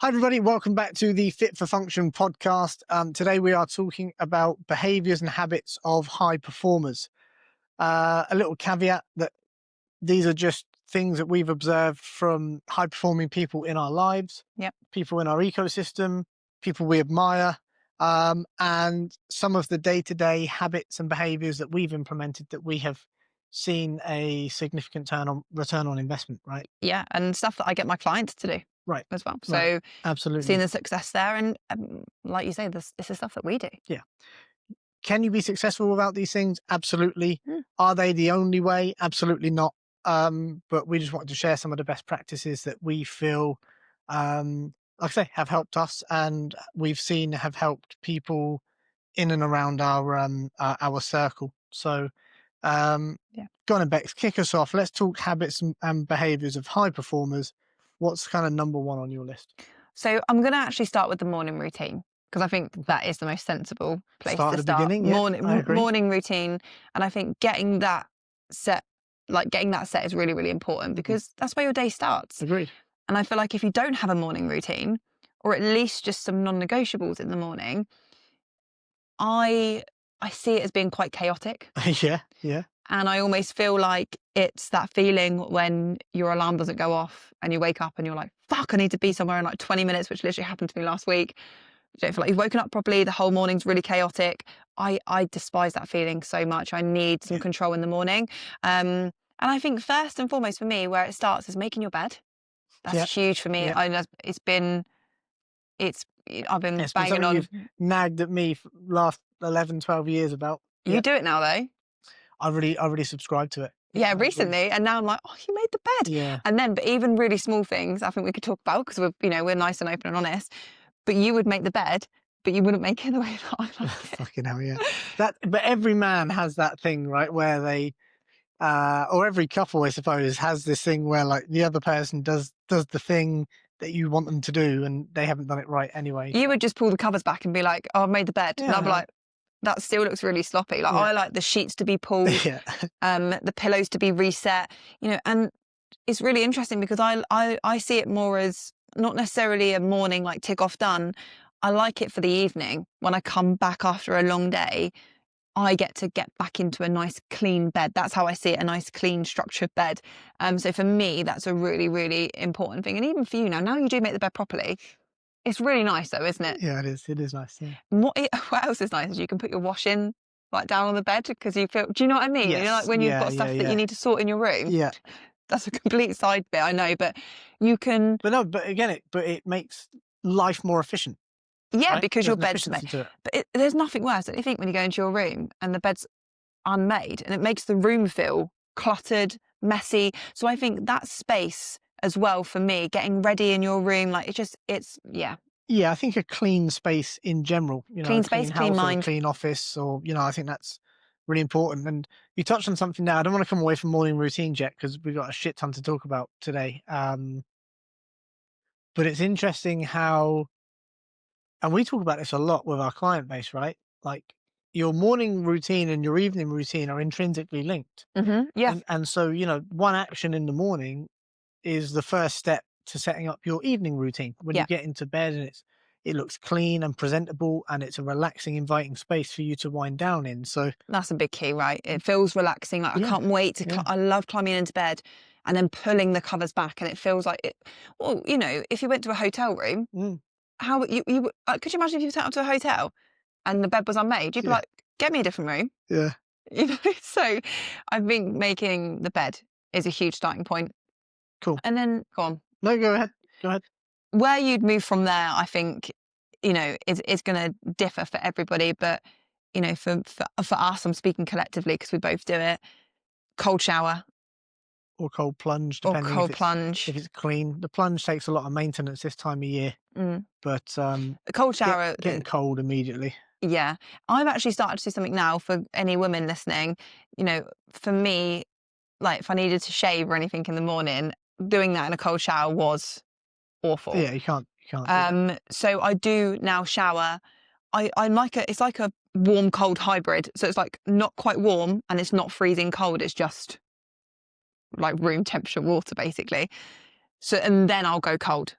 Hi, everybody. Welcome back to the Fit for Function podcast. Today, we are talking about behaviors and habits of high performers. A little caveat that these are just things that we've observed from high performing people in our lives, people in our ecosystem, people we admire, and some of the day-to-day habits and behaviors that we've implemented that we have seen a significant return on investment, right? Yeah, and stuff that I get my clients to do. Right. As well. So right. Absolutely. seeing the success there, and like you say, this is stuff that we do. Yeah. Can you be successful without these things? Absolutely. Mm. Are they the only way? Absolutely not. But we just wanted to share some of the best practices that we feel, like I say, have helped us, and we've seen have helped people in and around our circle. So, go on, Bex, kick us off. Let's talk habits and behaviors of high performers. What's kind of number one on your list? So I'm going to actually start with the morning routine, because I think that is the most sensible place Start to at the start. beginning. I agree. Morning routine, and I think getting that set is really, really important, because that's where your day starts. Agreed. And I feel like if you don't have a morning routine, or at least just some non-negotiables in the morning, I see it as being quite chaotic. Yeah. And I almost feel like it's that feeling when your alarm doesn't go off and you wake up and you're like, fuck, I need to be somewhere in like 20 minutes, which literally happened to me last week. You don't feel like you've woken up properly. The whole morning's really chaotic. I despise that feeling so much. I need some control in the morning. And I think first and foremost for me, where it starts is making your bed. That's huge for me. Yeah. I've been banging on. You've nagged at me for the last 11, 12 years about. You do it now though. I really subscribed to it. Yeah, recently, and now I'm like, oh, you made the bed. Yeah. And then, but even really small things, I think we could talk about, because we're nice and open and honest. But you would make the bed, but you wouldn't make it the way that I like it. Fucking hell, yeah. But every man has that thing, right, where they, or every couple, I suppose, has this thing where like the other person does the thing that you want them to do, and they haven't done it right anyway. You would just pull the covers back and be like, oh, I've made the bed, and I'd be like, that still looks really sloppy. Like I like the sheets to be pulled, the pillows to be reset, and it's really interesting because I see it more as not necessarily a morning like tick off done. I like it for the evening when I come back after a long day. I get to get back into a nice clean bed. That's how I see it, a nice clean structured bed. So for me, that's a really, really important thing. And even for you now you do make the bed properly. It's really nice though, isn't it? Yeah, it is. It is nice. Yeah. What else is nice is you can put your washing like down on the bed, because you feel, do you know what I mean? Yes. Like when you've got stuff that you need to sort in your room. Yeah. That's a complete side bit, I know, but you can. But no, but again, it makes life more efficient. Yeah, right? because There's your bed's made. to it. But there's nothing worse, don't you think, when you go into your room and the bed's unmade, and it makes the room feel cluttered, messy. So I think that space as well for me, getting ready in your room, like Yeah, I think a clean space in general, clean space, clean mind, clean office, or I think that's really important. And you touched on something now. I don't want to come away from morning routines yet, because we've got a shit ton to talk about today. But it's interesting how, and we talk about this a lot with our client base, right? Like your morning routine and your evening routine are intrinsically linked. Mm-hmm. Yeah. And so, one action in the morning is the first step to setting up your evening routine. When you get into bed and it looks clean and presentable, and it's a relaxing, inviting space for you to wind down in. So that's a big key, right? It feels relaxing. Like I can't wait to. I love climbing into bed and then pulling the covers back, and it feels like it. Well, if you went to a hotel room, how you could you imagine if you went up to a hotel and the bed was unmade? You'd be like, get me a different room. Yeah. So I think making the bed is a huge starting point. Cool. And then go on. No, go ahead. Where you'd move from there, I think, is going to differ for everybody. But, for us, I'm speaking collectively because we both do it. Cold shower. Or cold plunge, depending plunge. If it's clean. The plunge takes a lot of maintenance this time of year. But the cold shower. Getting cold immediately. Yeah. I've actually started to do something now for any women listening. For me, like if I needed to shave or anything in the morning, doing that in a cold shower was awful. Yeah, you can't do that. So I do now shower. It's like a warm cold hybrid. So it's like not quite warm and it's not freezing cold. It's just like room temperature water basically. So and then I'll go cold.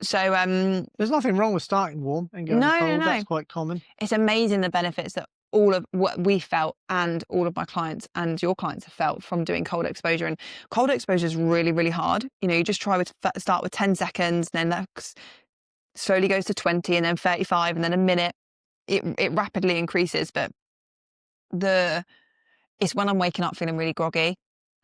So there's nothing wrong with starting warm and going cold. That's quite common. It's amazing the benefits that all of what we felt and all of my clients and your clients have felt from doing cold exposure. And cold exposure is really, really hard. You know, you just try with start with 10 seconds, and then that slowly goes to 20, and then 35, and then a minute. It rapidly increases, but it's when I'm waking up feeling really groggy.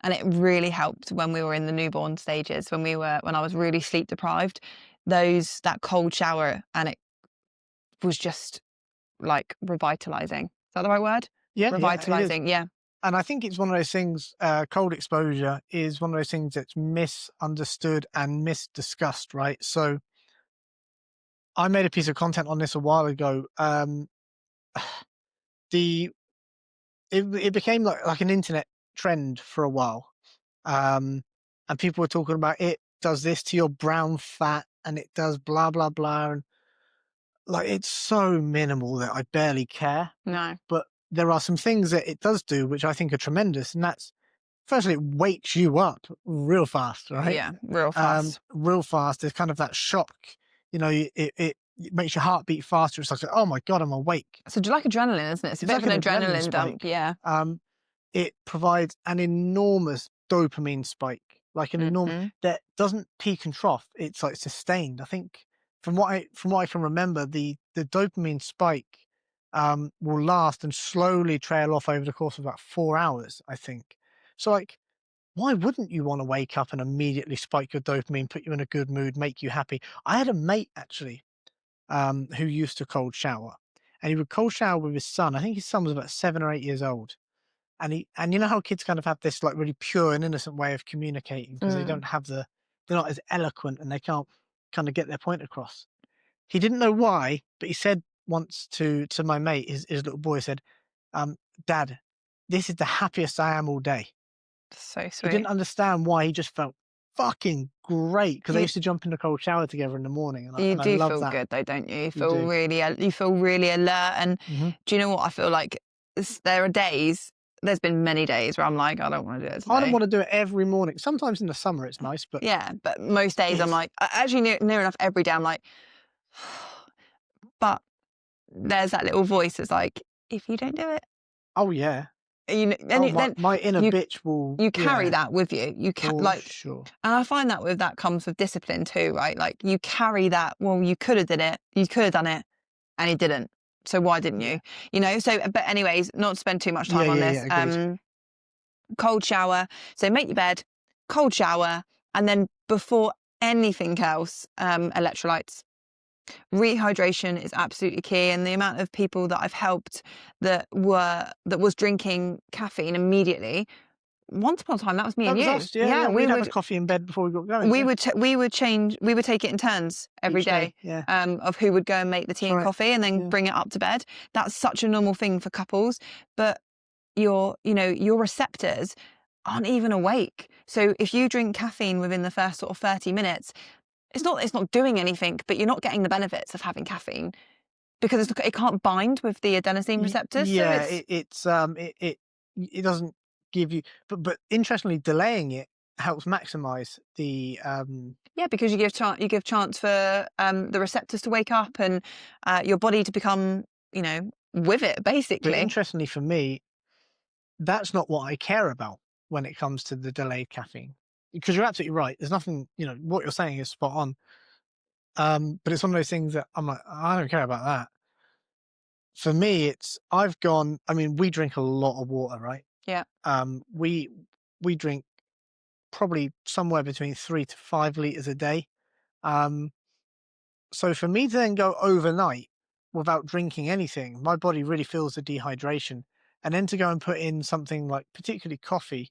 And it really helped when we were in the newborn stages, when I was really sleep deprived, that cold shower, and it was just like revitalizing. Is that the right word? Yeah, Revitalizing, yeah. And I think it's one of those things, cold exposure is one of those things that's misunderstood and misdiscussed, right? So I made a piece of content on this a while ago. It became like an internet trend for a while. And people were talking about it does this to your brown fat and it does blah, blah, blah. And like, it's so minimal that I barely care. No. But there are some things that it does do, which I think are tremendous. And that's, firstly, it wakes you up real fast, right? Yeah, real fast. Real fast. There's kind of that shock, you know, it makes your heart beat faster. It's like, oh my God, I'm awake. So like adrenaline, isn't it? It's a bit like of an adrenaline spike. dump, yeah. It provides an enormous dopamine spike, like an enormous that doesn't peak and trough. It's like sustained. I think from what I can remember, the dopamine spike will last and slowly trail off over the course of about 4 hours, I think. So like, why wouldn't you want to wake up and immediately spike your dopamine, put you in a good mood, make you happy? I had a mate actually who used to cold shower, and he would cold shower with his son. I think his son was about 7 or 8 years old. And you know how kids kind of have this like really pure and innocent way of communicating because they don't have they're not as eloquent and they can't kind of get their point across. He didn't know why, but he said once to my mate, his little boy said, Dad, this is the happiest I am all day. So He sweet. didn't understand why. He just felt fucking great because they used to jump in the cold shower together in the morning. And You I do love feel that. good though, don't you? You do. feel really alert. And do you know what I feel like? There are days, there's been many days where I'm like, I don't want to do it today. I don't want to do it every morning. Sometimes in the summer it's nice, but yeah, but most days I'm like, actually near enough every day I'm like, but there's that little voice that's like, if you don't do it, oh yeah, you know, then my inner bitch will. You carry that with you. You like, sure. And I find that comes with discipline too, right? Like you carry that. Well, you could have did it. You could have done it, and you didn't. So why didn't you? You know. So, but anyways, not to spend too much time on this. Cold shower. So make your bed, cold shower, and then before anything else, electrolytes. Rehydration is absolutely key, and the amount of people that I've helped that was drinking caffeine immediately. Once upon a time, that was me and you. Us, yeah. We'd have a coffee in bed before we got going. We would take it in turns every day. Of who would go and make the tea and coffee and then bring it up to bed. That's such a normal thing for couples, but your receptors aren't even awake. So if you drink caffeine within the first sort of 30 minutes, it's not doing anything, but you're not getting the benefits of having caffeine because it can't bind with the adenosine receptors. Yeah, so it doesn't give you, but interestingly, delaying it helps maximize the yeah, because you give chance for the receptors to wake up and your body to become, with it basically. But interestingly for me, that's not what I care about when it comes to the delayed caffeine, because you're absolutely right. There's nothing, what you're saying is spot on. But it's one of those things that I'm like, I don't care about that. For me, we drink a lot of water, right? Yeah. We drink probably somewhere between 3 to 5 liters a day. So for me to then go overnight without drinking anything, my body really feels the dehydration. And then to go and put in something like particularly coffee,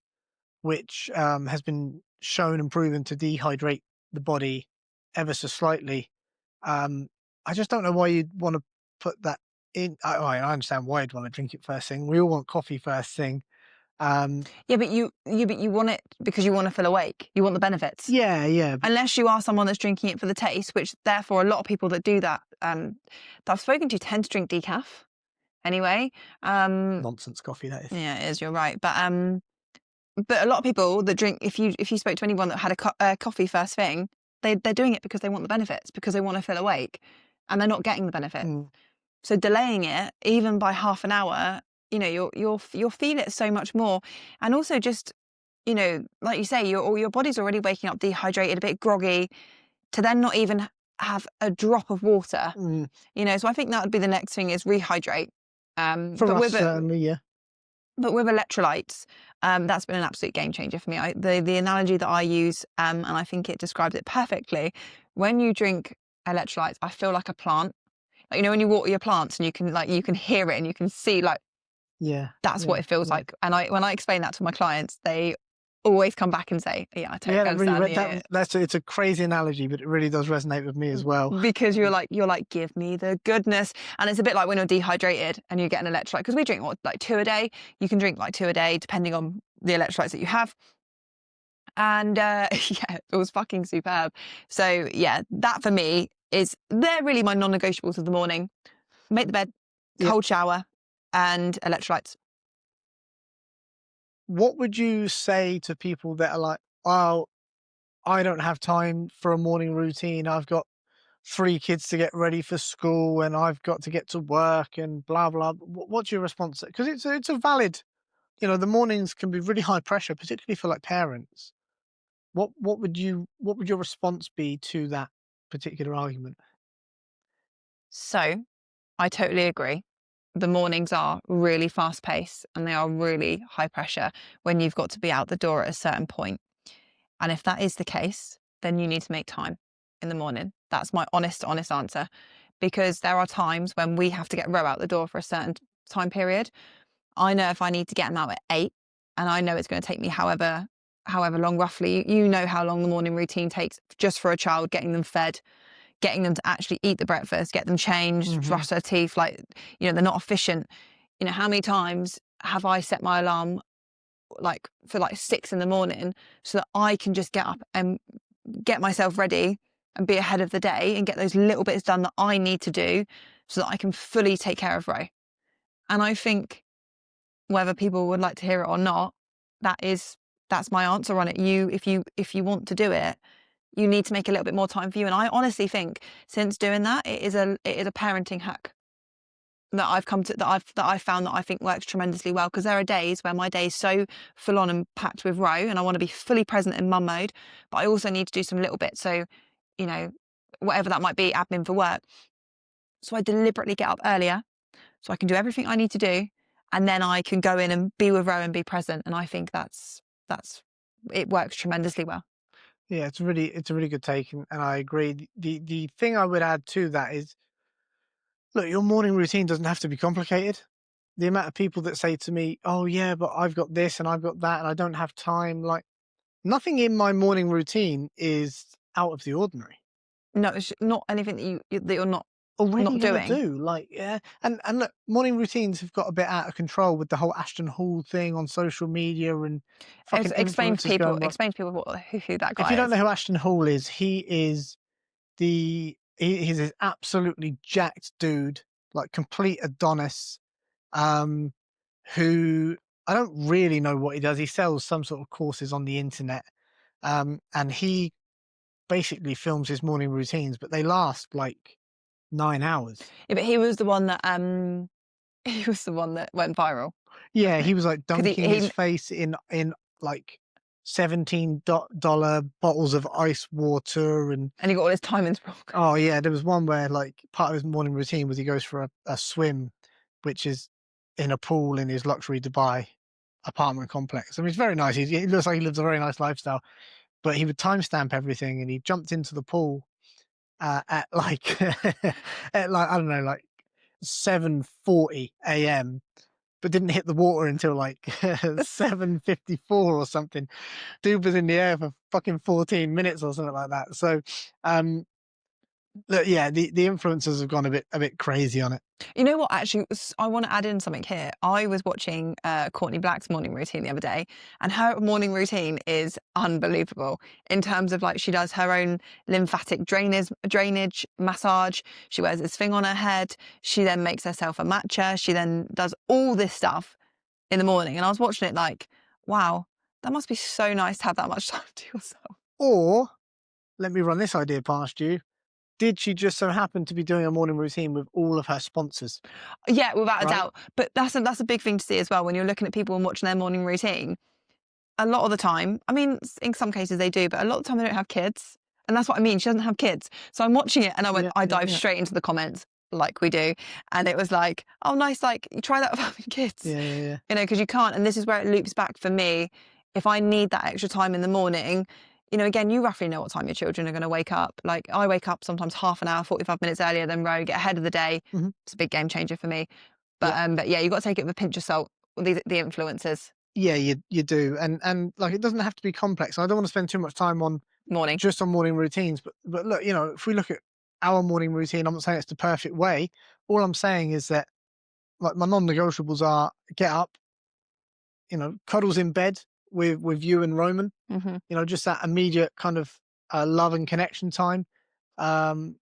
which has been shown and proven to dehydrate the body ever so slightly. I just don't know why you'd want to put that in. I understand why you'd want to drink it first thing. We all want coffee first thing. Yeah, but you want it because you want to feel awake. You want the benefits. Yeah. Unless you are someone that's drinking it for the taste, which therefore a lot of people that do that, that I've spoken to tend to drink decaf. Anyway, nonsense coffee that is. Yeah, it is. You're right, but a lot of people that drink. If you spoke to anyone that had a coffee first thing, they're doing it because they want the benefits, because they want to feel awake, and they're not getting the benefits. So delaying it even by half an hour, you know, you'll feel it so much more. And also just, you know, like you say, your body's already waking up dehydrated, a bit groggy, to then not even have a drop of water. You know, so I think that would be the next thing, is rehydrate. For us, certainly, yeah. But with electrolytes, that's been an absolute game changer for me. The analogy that I use, and I think it describes it perfectly. When you drink electrolytes, I feel like a plant. Like, you know, when you water your plants and you can hear it and you can see, like, that's what it feels like. And when I explain that to my clients, they always come back and say, yeah, I totally understand. It's a crazy analogy, but it really does resonate with me as well. Because you're like, give me the goodness. And it's a bit like when you're dehydrated and you get an electrolyte, because we drink like 2 a day. You can drink like 2 a day depending on the electrolytes that you have. And yeah, it was fucking superb. So yeah, that for me they're really my non-negotiables of the morning. Make the bed, cold shower, and electrolytes. What would you say to people that are like, oh, I don't have time for a morning routine. I've got 3 kids to get ready for school and I've got to get to work and blah, blah. What's your response? Because it's a valid, you know, the mornings can be really high pressure, particularly for like parents. What would your response be to that particular argument? So I totally agree. The mornings are really fast paced and they are really high pressure when you've got to be out the door at a certain point. And if that is the case, then you need to make time in the morning. That's my honest answer. Because there are times when we have to get Ro out the door for a certain time period. I know if I need to get him out at 8, and I know it's going to take me however long roughly. You know how long the morning routine takes just for a child, getting them fed, getting them to actually eat the breakfast, get them changed, brush their teeth. Like, you know, they're not efficient. You know, how many times have I set my alarm like for like 6 in the morning so that I can just get up and get myself ready and be ahead of the day and get those little bits done that I need to do so that I can fully take care of Ro. And I think, whether people would like to hear it or not, that's my answer on it. If you want to do it, you need to make a little bit more time for you. And I honestly think, since doing that, it is a parenting hack that I've found that I think works tremendously well. Because there are days where my day is so full on and packed with Ro and I want to be fully present in mum mode, but I also need to do some little bits. So, you know, whatever that might be, admin for work. So I deliberately get up earlier so I can do everything I need to do, and then I can go in and be with Ro and be present. And I think that's it works tremendously well. Yeah, it's a really good take, and I agree. The thing I would add to that is, look, your morning routine doesn't have to be complicated. The amount of people that say to me, "Oh yeah, but I've got this and I've got that and I don't have time," like, nothing in my morning routine is out of the ordinary. No, it's not anything that you're not Already gonna doing. do, like, yeah, and look, morning routines have got a bit out of control with the whole Ashton Hall thing on social media and fucking Explain to influencers people going wild. who that If you guy don't is. know who Ashton Hall is, he's this absolutely jacked dude, like complete Adonis, who I don't really know what he does. He sells some sort of courses on the internet, and he basically films his morning routines, but they last like 9 hours. Yeah, but he was the one that he was the one that went viral, Yeah, wasn't he he? was like 'Cause dunking his he face in like $17 bottles of ice water and and he got all his timings wrong. oh yeah, there was one where like part of his morning routine was he goes for a swim, which is in a pool in his luxury Dubai apartment complex. I mean, it's very nice. He looks like he lives a very nice lifestyle, but he would timestamp everything and he jumped into the pool at like at like I don't know, like 7:40 a.m. but didn't hit the water until like 7:54 or something. Dude was in the air for fucking 14 minutes or something like that. So, look, yeah, the influencers have gone a bit crazy on it. You know what? Actually, I want to add in something here. I was watching Courtney Black's morning routine the other day, and her morning routine is unbelievable in terms of, like, she does her own lymphatic drainage massage. She wears this thing on her head. She then makes herself a matcha. She then does all this stuff in the morning. And I was watching it like, wow, that must be so nice to have that much time to yourself. Or let me run this idea past you. Did she just so happen to be doing a morning routine with all of her sponsors? Yeah, without a Right? doubt. But that's a big thing to see as well when you're looking at people and watching their morning routine. A lot of the time, I mean, in some cases they do, but a lot of the time they don't have kids. And that's what I mean. She doesn't have kids. So I'm watching it and Yeah, I yeah, dived yeah. straight into the comments like we do. And it was like, oh, nice. Like, you try that with having kids, Yeah, yeah, yeah. you know, because you can't. And this is where it loops back for me. If I need that extra time in the morning, you know, again, you roughly know what time your children are going to wake up. Like, I wake up sometimes half an hour, 45 minutes earlier than Ro, get ahead of the day. Mhm. It's a big game changer for me. Yeah. But yeah, you've got to take it with a pinch of salt, the influencers. Yeah, you do. And like, it doesn't have to be complex. I don't want to spend too much time on Morning. just on morning routines, but look, you know, if we look at our morning routine, I'm not saying it's the perfect way. All I'm saying is that, like, my non-negotiables are get up, you know, cuddles in bed with you and Roman, Hmm. you know, just that immediate kind of love and connection time. Um,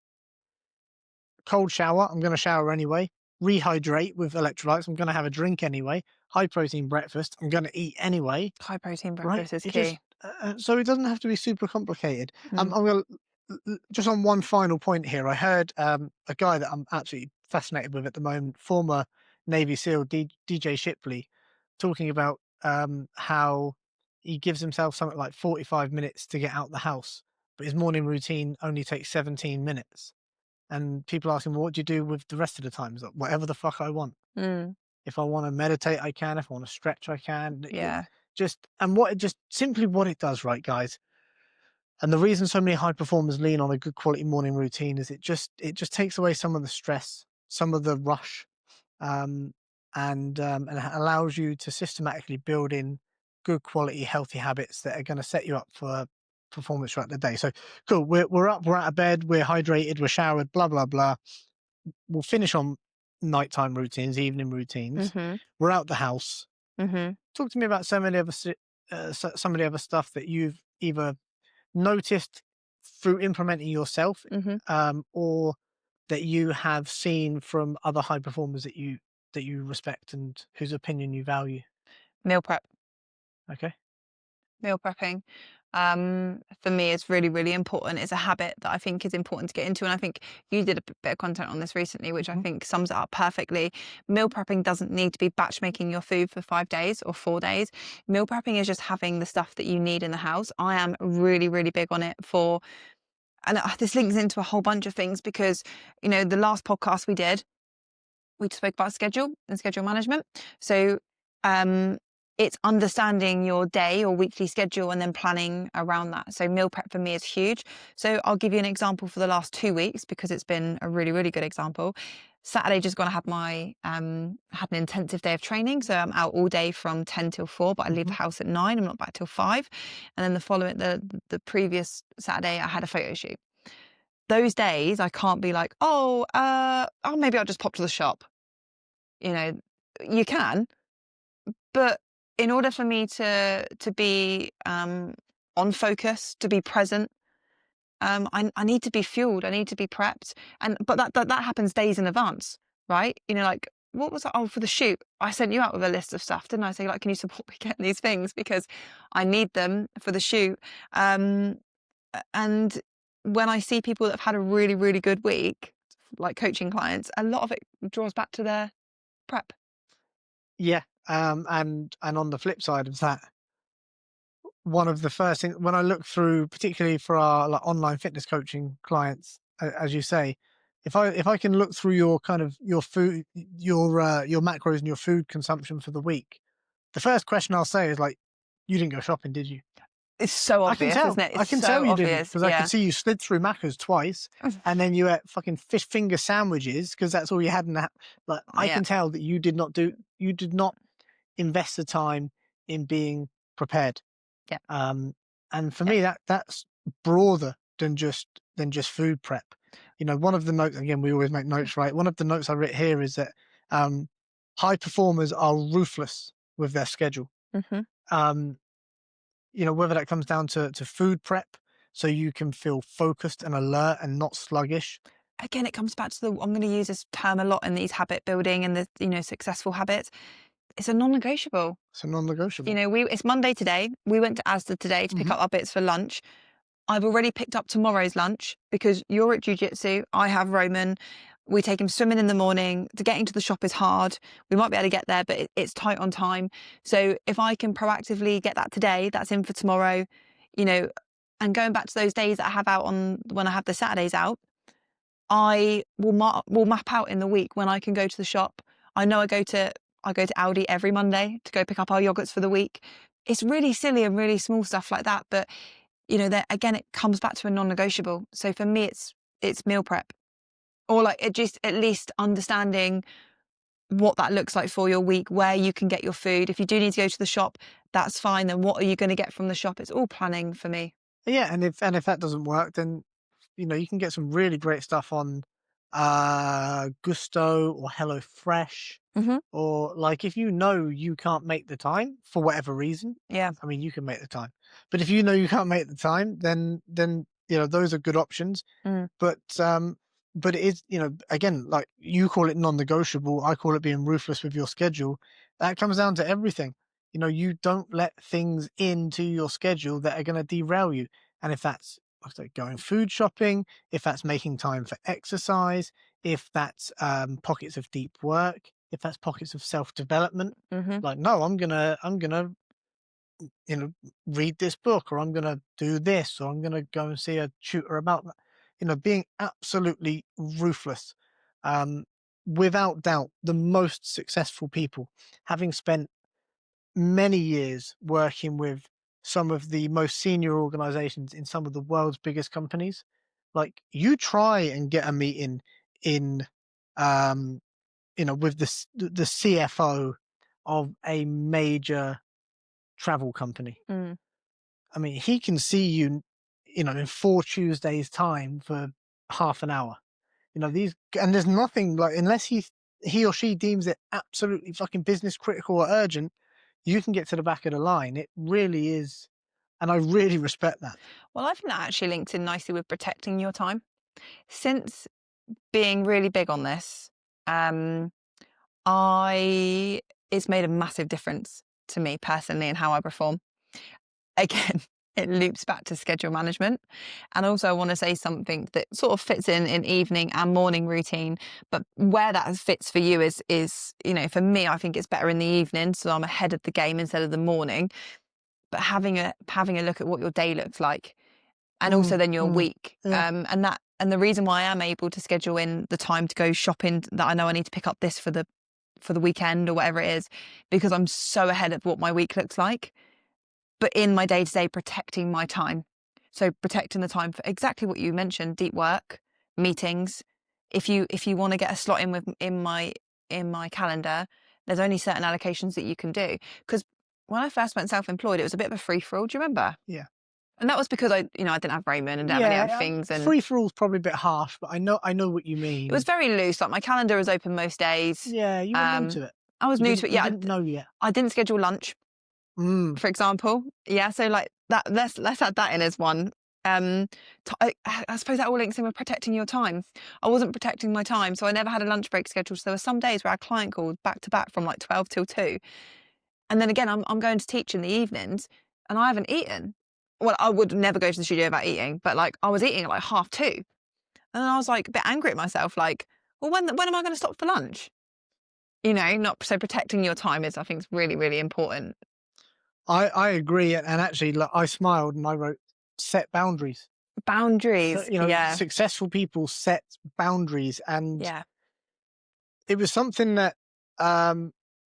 Cold shower, I'm going to shower anyway. Rehydrate with electrolytes, I'm going to have a drink anyway. High protein breakfast, I'm going to eat anyway. High protein Right? breakfast is It key. just so it doesn't have to be super complicated. Mm. I'm going to just on one final point here. I heard a guy that I'm absolutely fascinated with at the moment, former Navy SEAL DJ Shipley, talking about how he gives himself something like 45 minutes to get out the house, but his morning routine only takes 17 minutes. And people ask him, well, what do you do with the rest of the time? He's like, whatever the fuck I want. Mm. If I want to meditate, I can. If I want to stretch, I can. Yeah. Just simply what it does, right, guys? And the reason so many high performers lean on a good quality morning routine is it just takes away some of the stress, some of the rush, um, and it allows you to systematically build in good quality, healthy habits that are going to set you up for performance throughout the day. So cool. We're up. We're out of bed. We're hydrated. We're showered. Blah blah blah. We'll finish on nighttime routines, evening routines. Mhm. We're out the house. Mhm. Talk to me about some of the other stuff that you've either noticed through implementing yourself, Mhm. or that you have seen from other high performers that you respect and whose opinion you value. Meal prep. Okay. Meal prepping, for me is really, really important. It's a habit that I think is important to get into, and I think you did a bit of content on this recently, which I Mhm. think sums it up perfectly. Meal prepping doesn't need to be batch making your food for 5 days or 4 days. Meal prepping is just having the stuff that you need in the house. I am really, really big on it for, and this links into a whole bunch of things because, you know, the last podcast we just spoke about schedule and schedule management. So um, it's understanding your day or weekly schedule and then planning around that. So meal prep for me is huge. So I'll give you an example for the last 2 weeks because it's been a really, really good example. Saturday just gone, I had my had an intensive day of training. So I'm out all day from 10 till 4, but I leave the Mhm. house at 9. I'm not back till 5. And then the previous Saturday I had a photo shoot. Those days I can't be like, maybe I'll just pop to the shop. You know, you can, but in order for me to be on focus, to be present, I need to be fueled. I need to be prepped, and but that happens days in advance, right? You know, like what was that? Oh, for the shoot, I sent you out with a list of stuff, didn't I? Say like, can you support me getting these things because I need them for the shoot. And when I see people that have had a really, really good week, like coaching clients, a lot of it draws back to their prep. Yeah. And on the flip side of that, one of the first things when I look through, particularly for our like online fitness coaching clients, as you say, if I can look through your kind of your food, your macros and your food consumption for the week, the first question I'll say is like, "You didn't go shopping, did you?" It's so I can obvious, isn't tell. it? I It's can tell so you didn't obvious. because I could Yeah. see you slid through Macca's twice, and then you ate fucking fish finger sandwiches because that's all you had in that. Like, I Yeah. can tell that you did not invest the time in being prepared. Yeah. Um, and for Yeah. me, that's broader than just food prep. You know, one of the notes, again, we always make notes, right? One of the notes I writ here is that um, high performers are ruthless with their schedule. Hmm. Um, you know, whether that comes down to food prep, so you can feel focused and alert and not sluggish. Again, it comes back to I'm going to use this term a lot in these habit building and the, you know, successful habits. It's a non-negotiable. It's a You non-negotiable. know, it's Monday today. We went to Asda today to pick Hmm. up our bits for lunch. I've already picked up tomorrow's lunch because you're at jiu-jitsu, I have Roman. We take him swimming in the morning. To getting to the shop is hard. We might be able to get there, but it's tight on time. So if I can proactively get that today, that's in for tomorrow, you know, and going back to those days that I have out on when I have the Saturdays out, I will map out in the week when I can go to the shop. I know I go to Aldi every Monday to go pick up our yogurts for the week. It's really silly and really small stuff like that, but that again, it comes back to a non-negotiable. So for me, it's meal prep, or like it just at least understanding what that looks like for your week, where you can get your food. If you do need to go to the shop, that's fine. Then what are you going to get from the shop? It's all planning for me. Yeah, and if that doesn't work, then you can get some really great stuff on Gusto or HelloFresh. Hmm. Or like if you can't make the time for whatever reason, Yeah. I mean you can make the time. But if you can't make the time, then those are good options. Mm. But it is, again, like you call it non-negotiable, I call it being ruthless with your schedule. That comes down to everything. You don't let things into your schedule that are going to derail you. And if that's, like I say, going food shopping, if that's making time for exercise, if that's pockets of deep work, if that's pockets of self-development, Hmm. like no, I'm gonna read this book, or I'm gonna do this, or I'm gonna go and see a tutor about that. Being absolutely ruthless. Um, Without doubt, the most successful people, having spent many years working with some of the most senior organizations in some of the world's biggest companies, like you try and get a meeting in, um, with the CFO of a major travel company. Mm. I mean, he can see you, in 4 Tuesdays' time for half an hour. And there's nothing like, unless he or she deems it absolutely fucking business critical or urgent, you can get to the back of the line. It really is, and I really respect that. Well, I think that actually links in nicely with protecting your time. Since being really big on this, um, I it's made a massive difference to me personally and how I perform. Again, it loops back to schedule management. And also I want to say something that sort of fits in evening and morning routine, but where that fits for you is, for me, I think it's better in the evening. So I'm ahead of the game instead of the morning, but having a look at what your day looks like and also Mm, then your mm, week. yeah, And the reason why I am able to schedule in the time to go shopping, that I know I need to pick up this for the weekend or whatever it is, because I'm so ahead of what my week looks like, but in my day-to-day protecting my time. So protecting the time for exactly what you mentioned, deep work, meetings. If you want to get a slot in with in my calendar, there's only certain allocations that you can do. Because when I first went self-employed, it was a bit of a free-for-all. Do you remember? yeah, And that was because I didn't have Raymond and didn't have any other yeah. things, and Free for all's probably a bit harsh, but I know what you it was mean. very loose. Like my calendar was open most days. Yeah, you were new Um, to it. I was You new didn't to it. you Yeah, didn't know yet. I didn't schedule lunch, Mm, for example. Yeah, so like that. Let's add that in as one. I suppose that all links in with protecting your time. I wasn't protecting my time, so I never had a lunch break scheduled. So there were some days where our client called back to back from like 12 till 2, and then again I'm going to teach in the evenings, and I haven't eaten. Well, I would never go to the studio without eating, but like I was eating at like 2:30. And I was like a bit angry at myself, like, well, when am I going to stop for lunch? Not so protecting your time is, I think, is really, really important. I agree, and actually, like, I smiled and I wrote set boundaries. So, Boundaries. Yeah. successful people set boundaries, and Yeah. it was something um,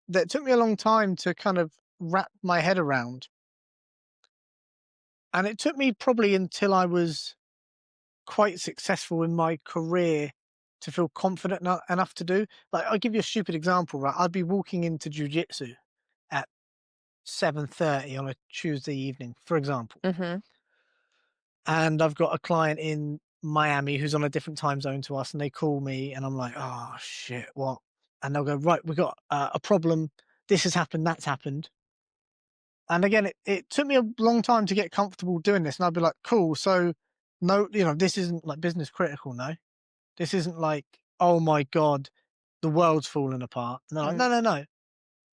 that took me a long time to kind of wrap my head around. And it took me probably until I was quite successful in my career to feel confident enough to do. Like, I'll give you a stupid example, right? I'd be walking into jujitsu at 7:30 on a Tuesday evening, for example, Hmm. and I've got a client in Miami who's on a different time zone to us, and they call me, and I'm like, "Oh shit, what?" And they'll go, "Right, we got a problem. This has happened. That's happened." And again, it took me a long time to get comfortable doing this, and I'd be like, "Cool, so no, this isn't like business critical, no. This isn't like, oh my god, the world's falling apart." And they're like, Mm. "No, no, no.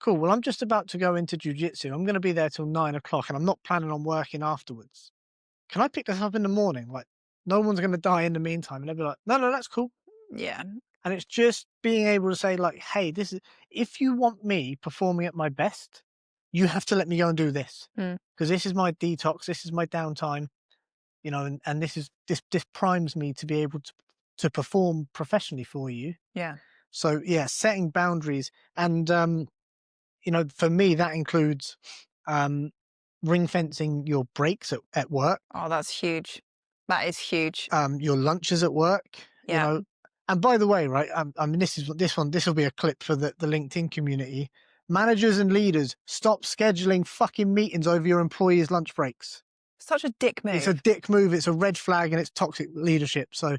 Cool. Well, I'm just about to go into jujitsu. I'm going to be there till 9 o'clock, and I'm not planning on working afterwards. can I pick this up in the morning? Like, no one's going to die in the meantime. And they'll be like, no, that's cool. Yeah. And it's just being able to say, like, hey, this is, if you want me performing at my best, you have to let me go and do this. Because this is my detox, this is my downtime, you know, and this primes me to be able to perform professionally for you. Yeah. So yeah, setting boundaries. And you know, for me that includes ring fencing your breaks at work. Oh, that's huge. That is huge. Your lunches at work, you Yeah. know. And by the way, right, I mean, this will be a clip for the LinkedIn community. Managers and leaders, stop scheduling fucking meetings over your employees' lunch breaks. Such a dick move. It's a dick move. It's a red flag, and it's toxic leadership. So,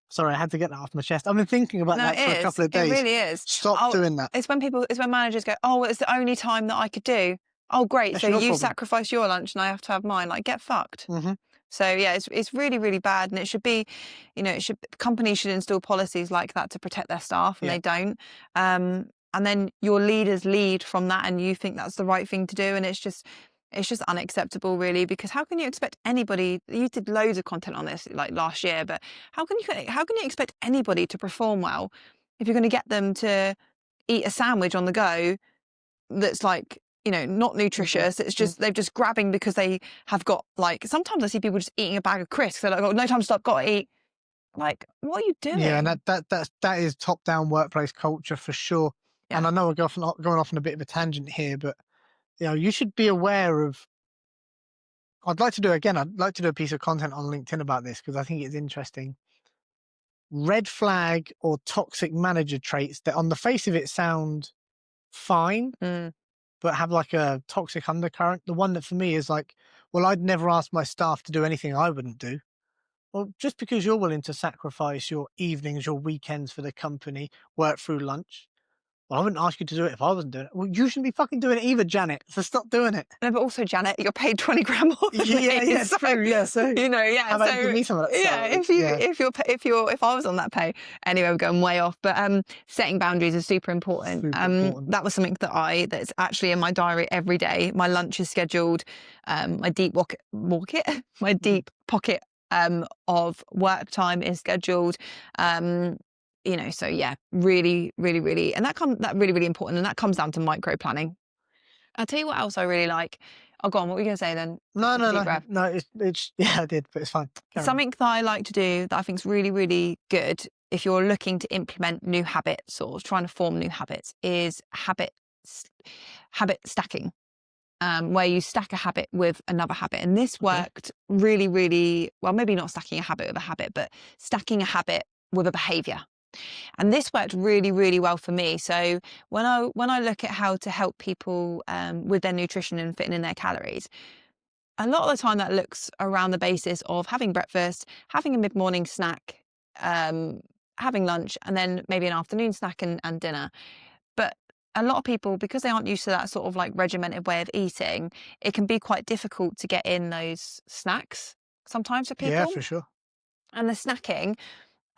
sorry, I had to get that off my chest. I've been thinking about that for a couple of days. It really is. Stop doing that. It's when managers go, oh, well, it's the only time that I could do. Oh, great. That's so your you problem. sacrifice your lunch and I have to have mine. Like, get fucked. So yeah, it's really, really bad. And it should be, you know, companies should install policies like that to protect their staff, and they don't. And then your leaders lead from that, and you think that's the right thing to do. And it's just unacceptable, really, because how can you expect anybody? You did loads of content on this like last year, but how can you expect anybody to perform well if you're going to get them to eat a sandwich on the go that's like, you know, not nutritious? It's just they're just grabbing because they have got, like, sometimes I see people just eating a bag of crisps. They're like, oh, no time to stop, got to eat. Like, what are you doing? Yeah, and that is top down workplace culture for sure. Yeah. And I know we're going off on a bit of a tangent here, but you know, you should be aware of. I'd like to do a piece of content on LinkedIn about this because I think it's interesting. Red flag or toxic manager traits that on the face of it sound fine, but have like a toxic undercurrent. The one that for me is like, well, I'd never ask my staff to do anything I wouldn't do. Well, just because you're willing to sacrifice your evenings, your weekends for the company, work through lunch, well, I wouldn't ask you to do it if I wasn't doing it. Well, you shouldn't be fucking doing it either, Janet. So stop doing it. No, but also, Janet, you're paid 20 grand more than me. Yeah, so, true. Yeah, so you know, yeah. How about you give me some of that? Yeah, if I was on that pay, anyway, we're going way off. But setting boundaries is super important. Important. That was something that's actually in my diary every day. My lunch is scheduled. My deep my deep pocket of work time is scheduled. You know, so yeah, really, really, really, and that really, really important, and that comes down to micro planning. I'll tell you what else I really like. Oh, go on. What were you going to say then? No. It's yeah, I did, but it's fine. Something that I like to do that I think is really, really good if you're looking to implement new habits or trying to form new habits is habit stacking. Where you stack a habit with another habit. And this worked really, really well, maybe not stacking a habit with a habit, but stacking a habit with a behavior. And this worked really, really well for me. So when I look at how to help people with their nutrition and fitting in their calories, a lot of the time that looks around the basis of having breakfast, having a mid-morning snack, having lunch, and then maybe an afternoon snack and dinner. But a lot of people, because they aren't used to that sort of like regimented way of eating, it can be quite difficult to get in those snacks sometimes for people. Yeah, for sure. And the snacking,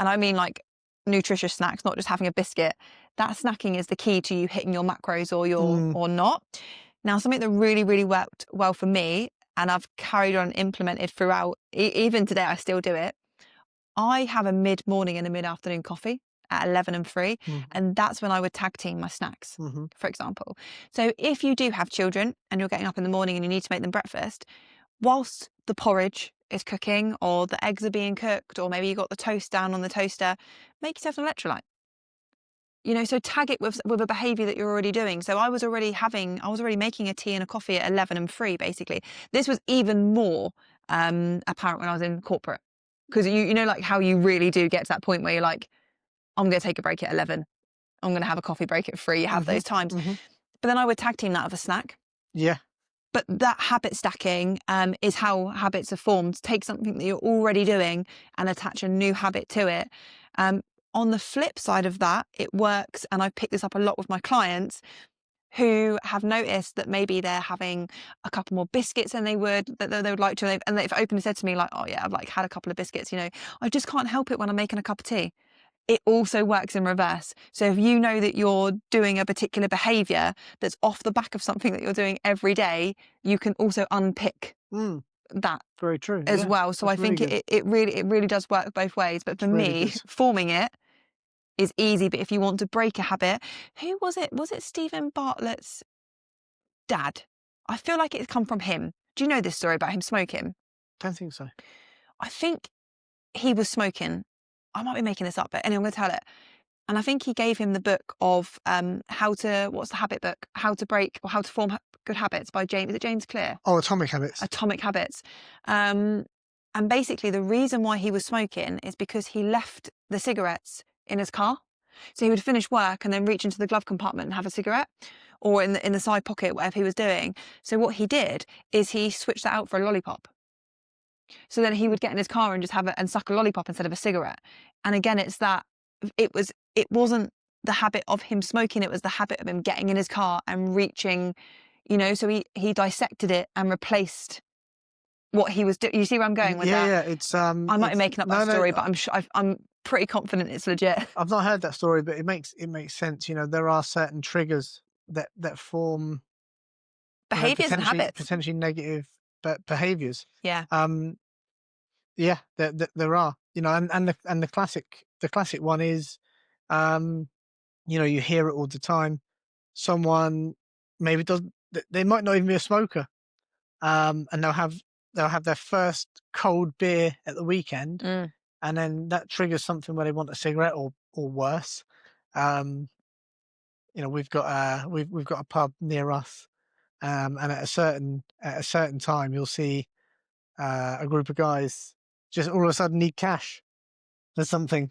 and I mean like nutritious snacks, not just having a biscuit, that snacking is the key to you hitting your macros or not. Now, something that really, really worked well for me, and I've carried on implemented throughout, even today I still do it, I have a mid-morning and a mid-afternoon coffee at 11 and 3, and that's when I would tag team my snacks, for example. So if you do have children and you're getting up in the morning and you need to make them breakfast, whilst the porridge is cooking or the eggs are being cooked, or maybe you got the toast down on the toaster, make yourself an electrolyte. You know, so tag it with a behavior that you're already doing. So I was already making a tea and a coffee at 11 and 3, basically. This was even more apparent when I was in corporate, because you know, like how you really do get to that point where you're like, I'm going to take a break at 11. I'm going to have a coffee break at 3. You have those times. But then I would tag team that with a snack. Yeah. But that habit stacking is how habits are formed. Take something that you're already doing and attach a new habit to it. On the flip side of that, it works, and I've picked this up a lot with my clients who have noticed that maybe they're having a couple more biscuits than they would like to, and they've openly said to me like, oh yeah, I've like had a couple of biscuits, you know, I just can't help it when I'm making a cup of tea. It also works in reverse. So if you know that you're doing a particular behavior that's off the back of something that you're doing every day, you can also unpick that Very true. as Yeah, well. So I that's really think good. it really does work both ways. But for It's really me, good. forming it is easy. But if you want to break a habit, who was it? Was it Stephen Bartlett's dad? I feel like it's come from him. Do you know this story about him smoking? Don't think so. I think he was smoking. I might be making this up, but anyway, I'm going to tell it. And I think he gave him the book of what's the habit book? How to break or how to form good habits by James. Is it James Clear? Oh, Atomic Habits. Atomic Habits. And basically, the reason why he was smoking is because he left the cigarettes in his car. So he would finish work and then reach into the glove compartment and have a cigarette, or in the side pocket, whatever he was doing. So what he did is he switched that out for a lollipop. So then he would get in his car and just have it and suck a lollipop instead of a cigarette. And again, it's that it wasn't the habit of him smoking, it was the habit of him getting in his car and reaching, so he dissected it and replaced what he was doing. You see where I'm going with that? Yeah. It's I might be making up that story, but I'm pretty confident it's legit. I've not heard that story, but it makes sense. There are certain triggers that form Behaviours and habits. potentially negative behaviors. Yeah. Yeah, there are. And the classic one is, you hear it all the time. Someone maybe doesn't. They might not even be a smoker, and they'll have their first cold beer at the weekend, and then that triggers something where they want a cigarette or worse. We've got a pub near us, and at a certain time you'll see a group of guys just all of a sudden need cash for something.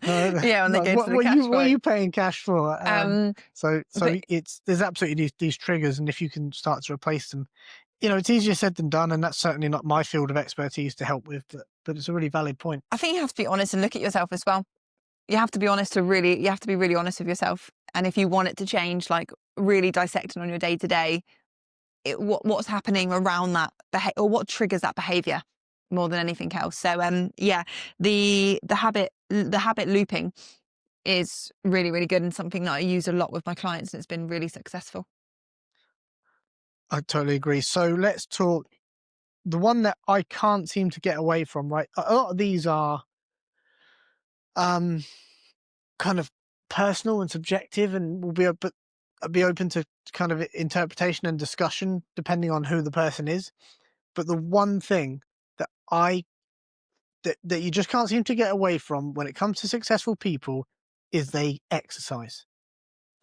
Yeah, when they Like, go to the cash what are you paying cash for? So but- there's absolutely these triggers, and if you can start to replace them, it's easier said than done, and that's certainly not my field of expertise to help with, but it's a really valid point. I think you have to be honest and look at yourself as well. You have to be really honest with yourself. And if you want it to change, like really dissecting on your day to day, what's happening around that or what triggers that behavior more than anything else. So the habit looping is really, really good and something that I use a lot with my clients, and it's been really successful. I totally agree. So let's talk the one that I can't seem to get away from. Right, a lot of these are kind of personal and subjective, and will be open to kind of interpretation and discussion depending on who the person is. But the one thing that that you just can't seem to get away from when it comes to successful people is they exercise.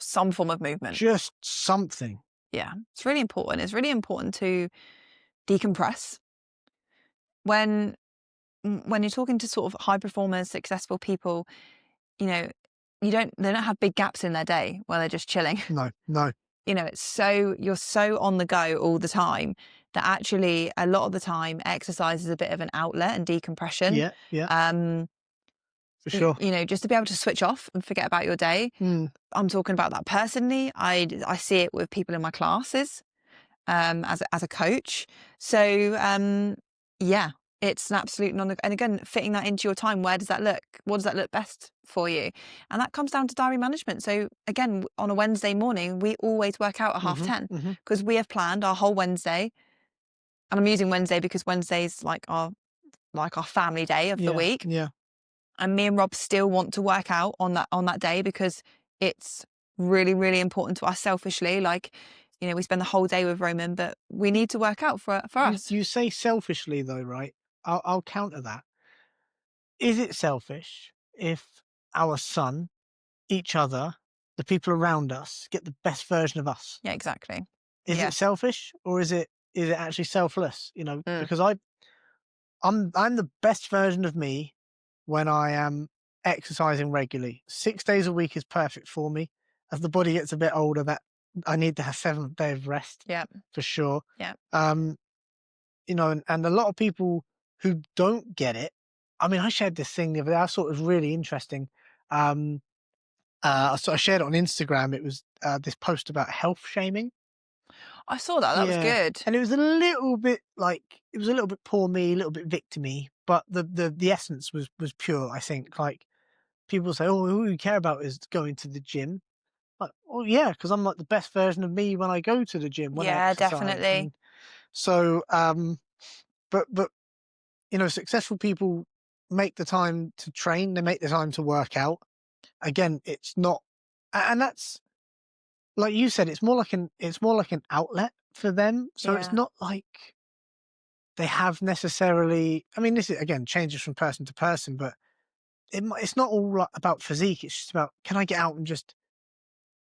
Some form of movement. Just something. Yeah, it's really important. It's really important to decompress. When you're talking to sort of high performers, successful people, they don't have big gaps in their day where they're just chilling. No. You're so on the go all the time that actually a lot of the time exercise is a bit of an outlet and decompression. Yeah. For sure. Just to be able to switch off and forget about your day. I'm talking about that personally. I see it with people in my classes, as a coach. So yeah, it's an absolute and again, fitting that into your time. Where does that look? What does that look best for you? And that comes down to diary management. So again, on a Wednesday morning, we always work out at 10:30 because we have planned our whole Wednesday. And I'm using Wednesday because Wednesday's like our family day of the week. Yeah. And me and Rob still want to work out on that day because it's really, really important to us selfishly. Like, we spend the whole day with Roman, but we need to work out for us. You say selfishly though, right? I'll counter that. Is it selfish if our son, each other, the people around us get the best version of us? Yeah, exactly. Is it selfish, or is it actually selfless? Because I'm the best version of me when I am exercising regularly. 6 days a week is perfect for me. As the body gets a bit older, that I need to have 7th day of rest. Yeah, for sure. Yeah. And a lot of people who don't get it. I mean, I shared this thing the other day. I thought it was really interesting. So I shared it on Instagram. It was this post about health shaming. I saw that. That was good. And it was a little bit poor me, a little bit victimy, but the essence was pure. I think, like, people say, "Oh, all you care about is going to the gym." Like, well, yeah, because I'm like the best version of me when I go to the gym. When I exercise. Definitely. And so but successful people make the time to train. They make the time to work out. Again, it's not, and that's like you said. It's more like an outlet for them. So it's Yeah. not like they have necessarily. I mean, this is again changes from person to person, but it's not all about physique. It's just about, can I get out and just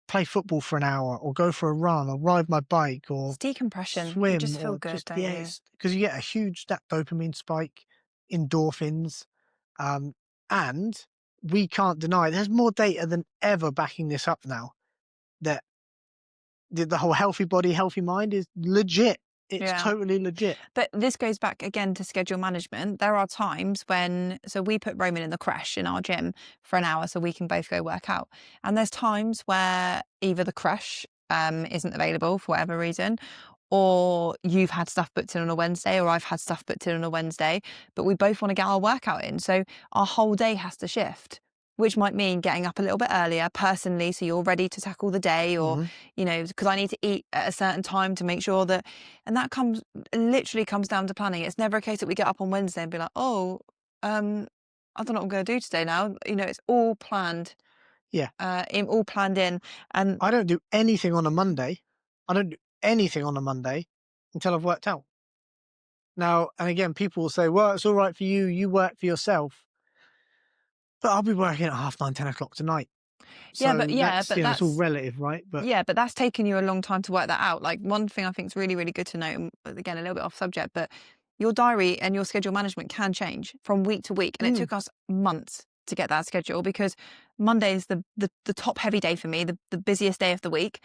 play football for an hour, or go for a run, or ride my bike, or It's decompression. You swim, just feel or good, just, don't yeah, you? it's because you get a huge that dopamine spike, endorphins, and we can't deny there's more data than ever backing this up now, that the whole healthy body, healthy mind is legit. It's Yeah. totally legit. But this goes back again to schedule management. There are times when, so we put Roman in the creche in our gym for an hour so we can both go work out. And there's times where either the creche isn't available for whatever reason, or you've had stuff booked in on a Wednesday, or I've had stuff booked in on a Wednesday, but we both want to get our workout in. So our whole day has to shift, which might mean getting up a little bit earlier personally, so you're ready to tackle the day, or, Hmm. because I need to eat at a certain time to make sure that, and that literally comes down to planning. It's never a case that we get up on Wednesday and be like, oh, I don't know what I'm going to do today now. It's all planned, Yeah, all planned in. And I don't do anything on a Monday. I don't do anything on a Monday until I've worked out. Now, and again, people will say, well, it's all right for you. You work for yourself. But I'll be working at 9:30, 10 o'clock tonight. So yeah, that's, but it's all that's, relative, right? But yeah, but that's taken you a long time to work that out. Like, one thing I think is really, really good to know, and again, a little bit off subject, but your diary and your schedule management can change from week to week. And it mm, took us months to get that schedule, because Monday is the top heavy day for me, the busiest day of the week.